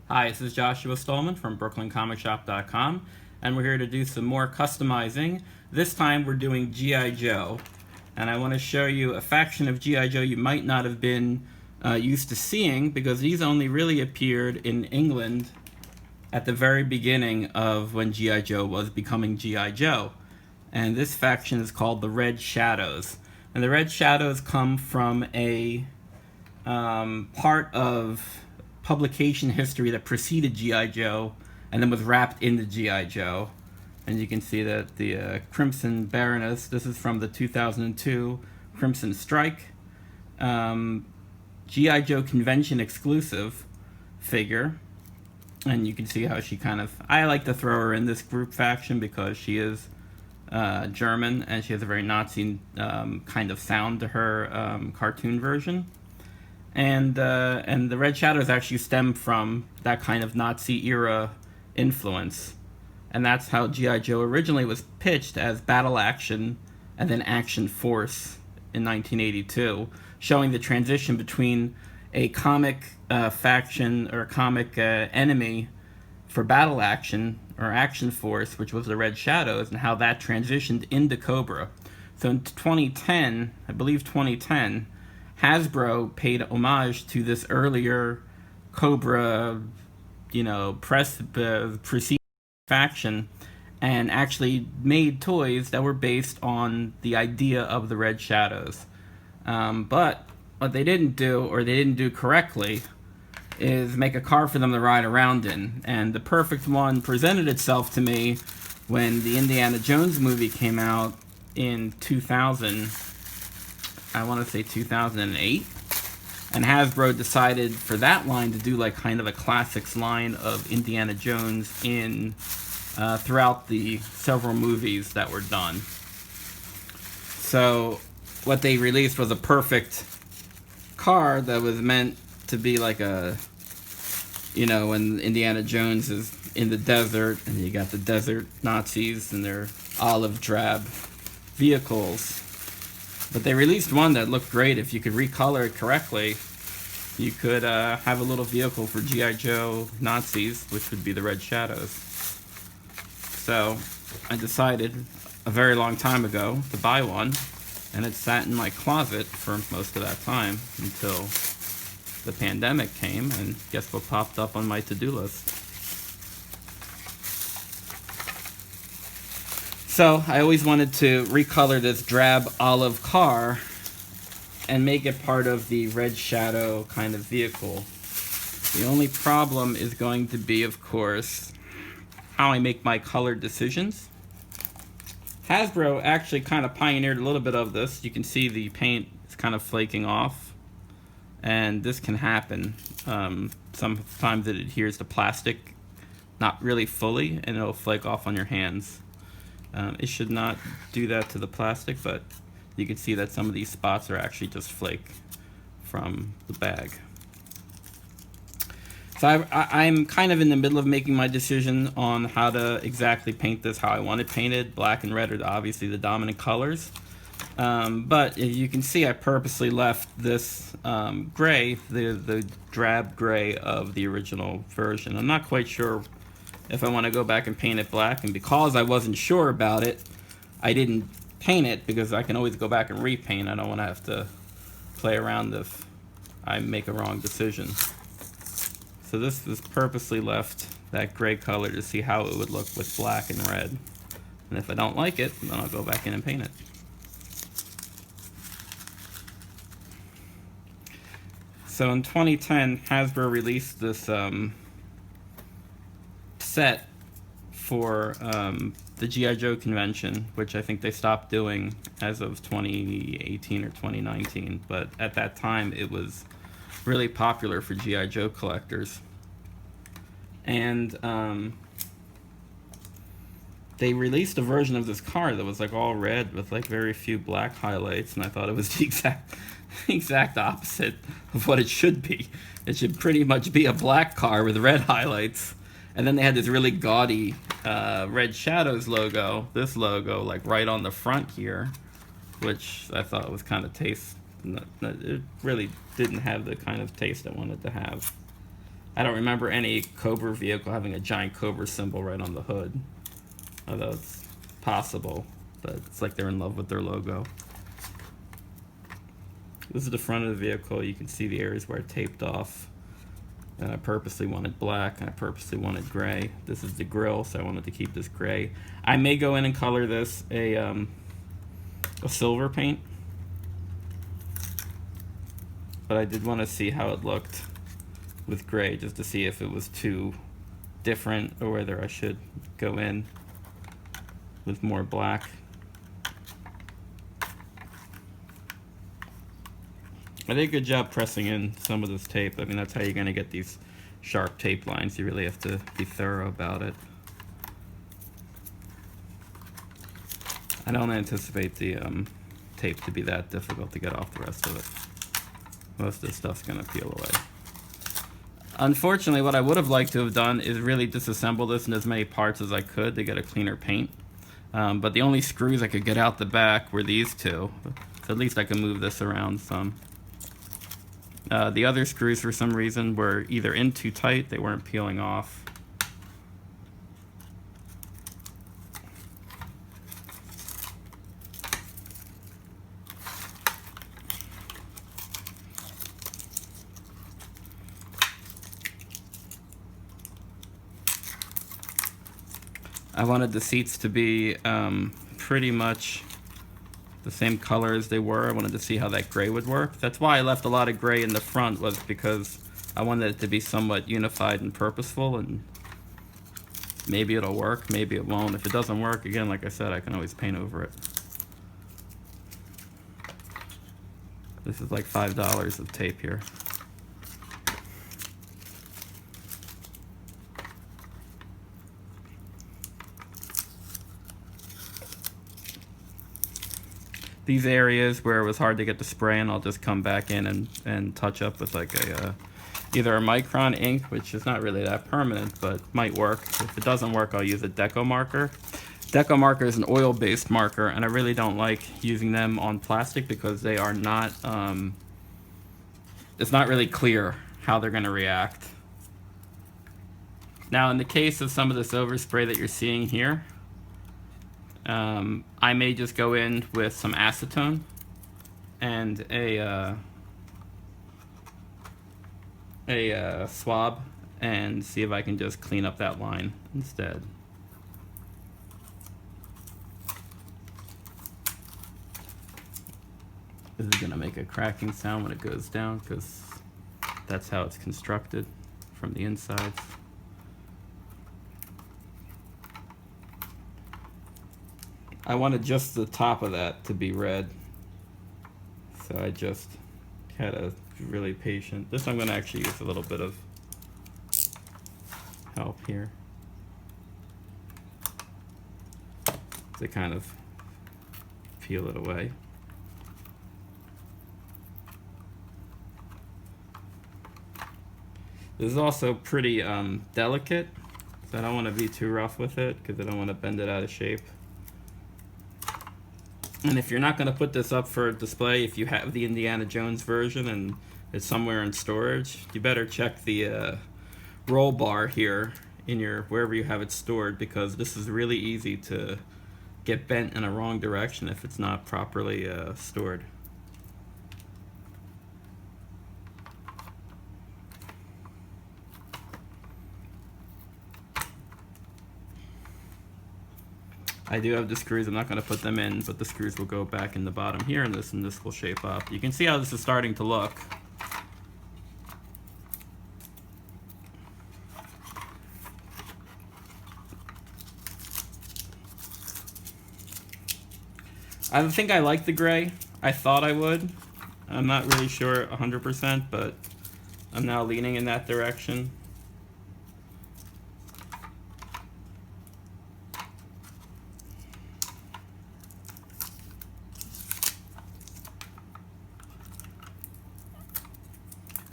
Hi, this is Joshua Stallman from BrooklynComicShop.com, and we're here to do some more customizing. This time we're doing G.I. Joe, and I want to show you a faction of G.I. Joe you might not have been used to seeing, because these only really appeared in England at the very beginning of when G.I. Joe was becoming G.I. Joe. And this faction is called the Red Shadows. And the Red Shadows come from a part of publication history that preceded G.I. Joe and then was wrapped into G.I. Joe. And you can see that the Crimson Baroness, this is from the 2002 Crimson Strike. G.I. Joe convention exclusive figure. And you can see how she I like to throw her in this group faction because she is German and she has a very Nazi kind of sound to her cartoon version. And the Red Shadows actually stem from that kind of Nazi era influence. And that's how G.I. Joe originally was pitched, as Battle Action and then Action Force in 1982, showing the transition between a comic faction or comic enemy for Battle Action or Action Force, which was the Red Shadows, and how that transitioned into Cobra. So in 2010, I believe 2010, Hasbro paid homage to this earlier Cobra, preceded faction, and actually made toys that were based on the idea of the Red Shadows. But what they didn't do, or they didn't do correctly, is make a car for them to ride around in. And the perfect one presented itself to me when the Indiana Jones movie came out in 2000. I want to say 2008, and Hasbro decided for that line to do like kind of a classics line of Indiana Jones in throughout the several movies that were done. So what they released was a perfect car that was meant to be like a, when Indiana Jones is in the desert and you got the desert Nazis and their olive drab vehicles. But they released one that looked great. If you could recolor it correctly, you could have a little vehicle for G.I. Joe Nazis, which would be the Red Shadows. So I decided a very long time ago to buy one, and it sat in my closet for most of that time until the pandemic came, and guess what popped up on my to-do list? So I always wanted to recolor this drab olive car and make it part of the Red Shadow kind of vehicle. The only problem is going to be, of course, how I make my color decisions. Hasbro actually kind of pioneered a little bit of this. You can see the paint is kind of flaking off, and this can happen. Sometimes it adheres to plastic, not really fully, and it'll flake off on your hands. It should not do that to the plastic, but you can see that some of these spots are actually just flake from the bag. So I'm kind of in the middle of making my decision on how to exactly paint this, how I want it painted. Black and red are obviously the dominant colors. But as you can see, I purposely left this gray, the drab gray of the original version. I'm not quite sure if I want to go back and paint it black, and because I wasn't sure about it, I didn't paint it, because I can always go back and repaint. I don't want to have to play around if I make a wrong decision. So this is purposely left that gray color to see how it would look with black and red. And if I don't like it, then I'll go back in and paint it. So in 2010, Hasbro released this set for the G.I. Joe convention, which I think they stopped doing as of 2018 or 2019. But at that time, it was really popular for G.I. Joe collectors. And they released a version of this car that was like all red with like very few black highlights, and I thought it was the exact opposite of what it should be. It should pretty much be a black car with red highlights. And then they had this really gaudy Red Shadows logo, this logo, like right on the front here, which I thought was kind of taste. It really didn't have the kind of taste I wanted to have. I don't remember any Cobra vehicle having a giant Cobra symbol right on the hood. Although it's possible, but it's like they're in love with their logo. This is the front of the vehicle. You can see the areas where I taped off. And I purposely wanted black, and I purposely wanted gray. This is the grill, so I wanted to keep this gray. I may go in and color this a silver paint. But I did want to see how it looked with gray, just to see if it was too different or whether I should go in with more black. I did a good job pressing in some of this tape. I mean, that's how you're going to get these sharp tape lines. You really have to be thorough about it. I don't anticipate the tape to be that difficult to get off the rest of it. Most of this stuff's going to peel away. Unfortunately, what I would have liked to have done is really disassemble this in as many parts as I could to get a cleaner paint. But the only screws I could get out the back were these two. So at least I can move this around some. The other screws, for some reason, were either in too tight, they weren't peeling off. I wanted the seats to be pretty much the same color as they were. I wanted to see how that gray would work. That's why I left a lot of gray in the front, was because I wanted it to be somewhat unified and purposeful, and maybe it'll work, maybe it won't. If it doesn't work, again, like I said, I can always paint over it. This is like $5 of tape here. These areas where it was hard to get the spray in, I'll just come back in and touch up with like a either a micron ink, which is not really that permanent, but might work. If it doesn't work, I'll use a deco marker. Deco marker is an oil-based marker, and I really don't like using them on plastic because they are not, it's not really clear how they're going to react. Now, in the case of some of this overspray that you're seeing here, I may just go in with some acetone and a swab and see if I can just clean up that line instead. This is going to make a cracking sound when it goes down because that's how it's constructed from the inside. I wanted just the top of that to be red, so I just had to be really patient. This I'm going to actually use a little bit of help here to kind of peel it away. This is also pretty delicate, so I don't want to be too rough with it because I don't want to bend it out of shape. And if you're not going to put this up for display, if you have the Indiana Jones version and it's somewhere in storage, you better check the roll bar here in your wherever you have it stored, because this is really easy to get bent in a wrong direction if it's not properly stored. I do have the screws. I'm not going to put them in, but the screws will go back in the bottom here, and this will shape up. You can see how this is starting to look. I think I like the gray. I thought I would. I'm not really sure 100%, but I'm now leaning in that direction.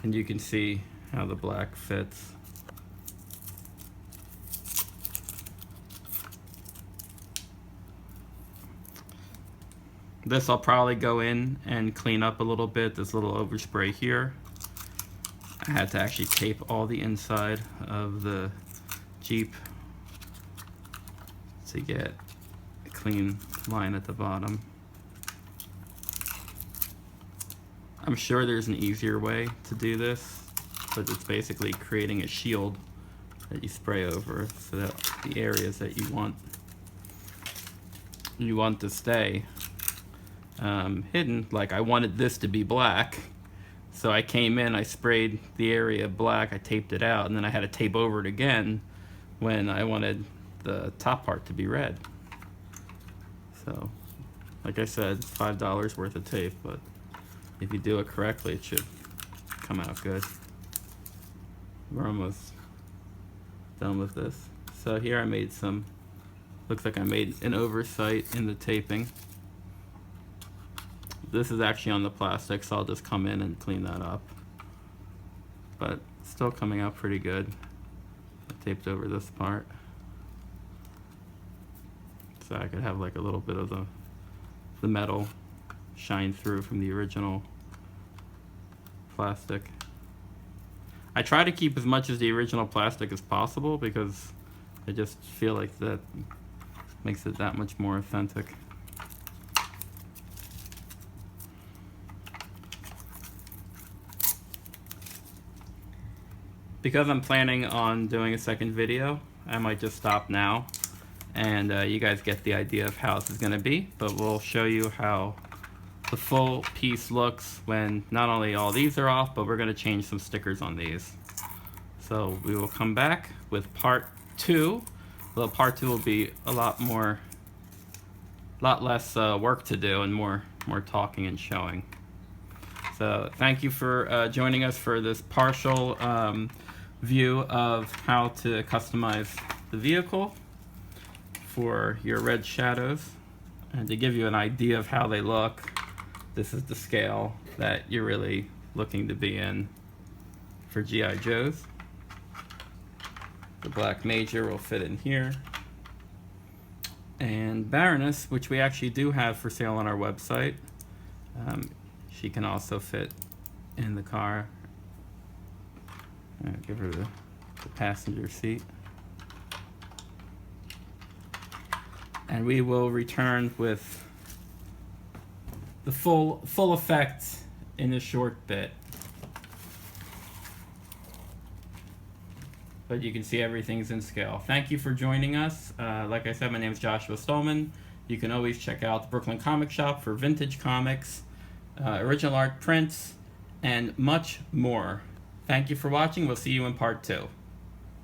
And you can see how the black fits. This I'll probably go in and clean up a little bit, this little overspray here. I had to actually tape all the inside of the Jeep to get a clean line at the bottom. I'm sure there's an easier way to do this, but it's basically creating a shield that you spray over so that the areas that you want to stay hidden. Like I wanted this to be black, so I came in, I sprayed the area black, I taped it out, and then I had to tape over it again when I wanted the top part to be red. So, like I said, it's $5 worth of tape, but if you do it correctly, it should come out good. We're almost done with this. So here I made some, looks like I made an oversight in the taping. This is actually on the plastic, so I'll just come in and clean that up. But still coming out pretty good. I taped over this part, so I could have like a little bit of the metal shine through from the original plastic. I try to keep as much as the original plastic as possible because I just feel like that makes it that much more authentic. Because I'm planning on doing a second video, I might just stop now and you guys get the idea of how this is going to be, but we'll show you how the full piece looks when not only all these are off, but we're going to change some stickers on these. So we will come back with part 2. Well, part 2 will be a lot less work to do and more talking and showing. So thank you for joining us for this partial view of how to customize the vehicle for your Red Shadows. And to give you an idea of how they look, this is the scale that you're really looking to be in for G.I. Joes. The Black Major will fit in here. And Baroness, which we actually do have for sale on our website, she can also fit in the car. Give her the passenger seat. And we will return with the full effect in a short bit. But you can see everything's in scale. Thank you for joining us. Like I said, my name is Joshua Stolman. You can always check out the Brooklyn Comic Shop for vintage comics, original art prints, and much more. Thank you for watching. We'll see you in part 2.